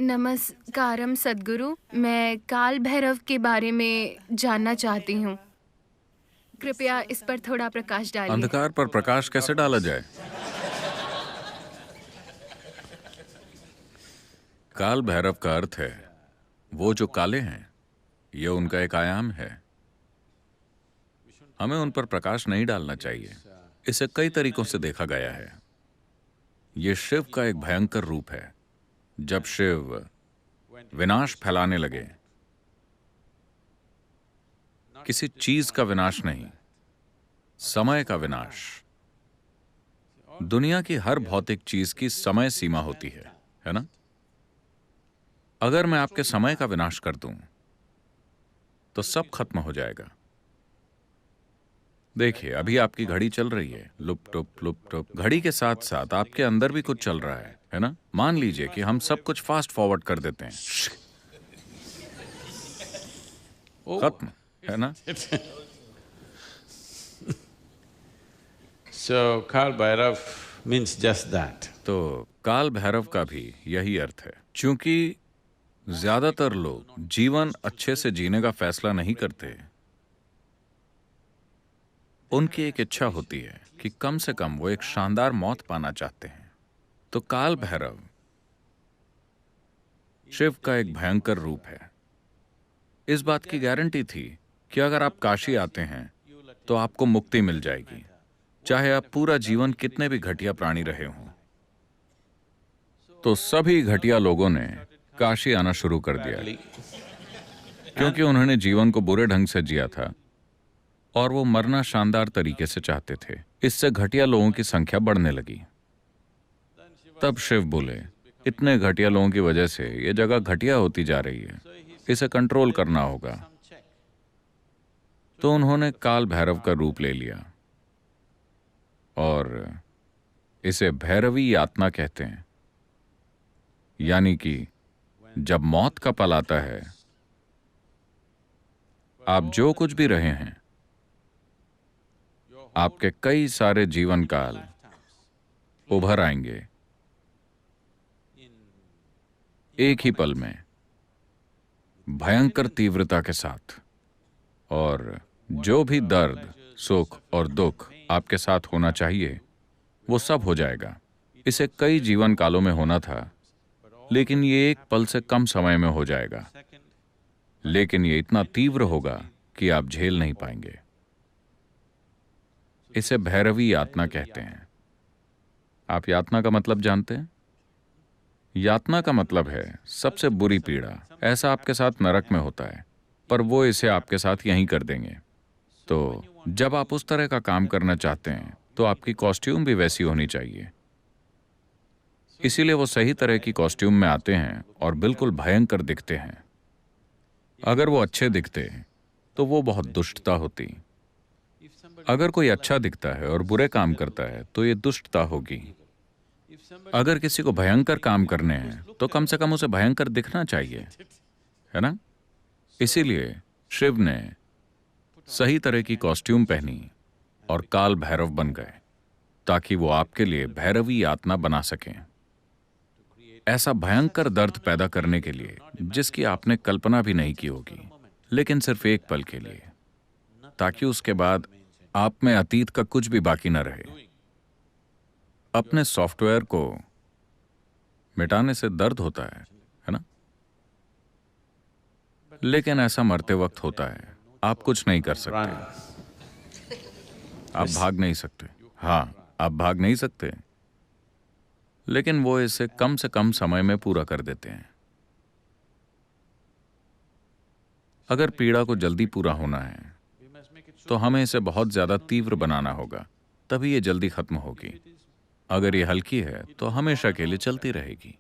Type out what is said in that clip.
नमस्कारम सद्गुरु। मैं काल भैरव के बारे में जानना चाहती हूँ। कृपया इस पर थोड़ा प्रकाश डालिए। अंधकार पर प्रकाश कैसे डाला जाए? काल भैरव का अर्थ है वो जो काले हैं। यह उनका एक आयाम है। हमें उन पर प्रकाश नहीं डालना चाहिए। इसे कई तरीकों से देखा गया है। यह शिव का एक भयंकर रूप है। जब शिव विनाश फैलाने लगे, किसी चीज का विनाश नहीं, समय का विनाश। दुनिया की हर भौतिक चीज की समय सीमा होती है ना? अगर मैं आपके समय का विनाश कर दूं तो सब खत्म हो जाएगा। देखिए, अभी आपकी घड़ी चल रही है, लुप टुप लुप टुप। घड़ी के साथ साथ आपके अंदर भी कुछ चल रहा है ना? मान लीजिए कि हम सब कुछ फास्ट फॉरवर्ड कर देते हैं। खत्म, है ना? So Kal Bhairav means just that. तो काल भैरव का भी यही अर्थ है। क्योंकि ज्यादातर लोग जीवन अच्छे से जीने का फैसला नहीं करते। उनकी एक इच्छा होती है कि कम से कम वो एक शानदार मौत पाना चाहते हैं। तो काल भैरव शिव का एक भयंकर रूप है। इस बात की गारंटी थी कि अगर आप काशी आते हैं तो आपको मुक्ति मिल जाएगी, चाहे आप पूरा जीवन कितने भी घटिया प्राणी रहे हों। तो सभी घटिया लोगों ने काशी आना शुरू कर दिया क्योंकि उन्होंने जीवन को बुरे ढंग से जिया था और वो मरना शानदार तरीके से चाहते थे। इससे घटिया लोगों की संख्या बढ़ने लगी। तब शिव बोले, इतने घटिया लोगों की वजह से ये जगह घटिया होती जा रही है, इसे कंट्रोल करना होगा। तो उन्होंने काल भैरव का रूप ले लिया और इसे भैरवी यातना कहते हैं। यानी कि जब मौत का पल आता है, आप जो कुछ भी रहे हैं, आपके कई सारे जीवन काल उभर आएंगे एक ही पल में, भयंकर तीव्रता के साथ। और जो भी दर्द, सुख और दुख आपके साथ होना चाहिए, वो सब हो जाएगा। इसे कई जीवन कालों में होना था, लेकिन ये एक पल से कम समय में हो जाएगा। लेकिन ये इतना तीव्र होगा कि आप झेल नहीं पाएंगे। इसे भैरवी यातना कहते हैं। आप यातना का मतलब जानते हैं? यातना का मतलब है सबसे बुरी पीड़ा। ऐसा आपके साथ नरक में होता है, पर वो इसे आपके साथ यहीं कर देंगे। तो जब आप उस तरह का काम करना चाहते हैं तो आपकी कॉस्ट्यूम भी वैसी होनी चाहिए। इसीलिए वो सही तरह की कॉस्ट्यूम में आते हैं और बिल्कुल भयंकर दिखते हैं। अगर वो अच्छे दिखते तो वो बहुत दुष्टता होती। अगर कोई अच्छा दिखता है और बुरे काम करता है तो ये दुष्टता होगी। अगर किसी को भयंकर काम करने हैं तो कम से कम उसे भयंकर दिखना चाहिए, है ना? इसीलिए शिव ने सही तरह की कॉस्ट्यूम पहनी और काल भैरव बन गए, ताकि वो आपके लिए भैरवी यातना बना सकें। ऐसा भयंकर दर्द पैदा करने के लिए जिसकी आपने कल्पना भी नहीं की होगी, लेकिन सिर्फ एक पल के लिए, ताकि उसके बाद आप में अतीत का कुछ भी बाकी न रहे। अपने सॉफ्टवेयर को मिटाने से दर्द होता है ना? लेकिन ऐसा मरते वक्त होता है। आप कुछ नहीं कर सकते। आप भाग नहीं सकते। हाँ, आप भाग नहीं सकते, लेकिन वो इसे कम से कम समय में पूरा कर देते हैं। अगर पीड़ा को जल्दी पूरा होना है तो हमें इसे बहुत ज्यादा तीव्र बनाना होगा, तभी ये जल्दी खत्म होगी। अगर ये हल्की है तो हमेशा के लिए चलती रहेगी।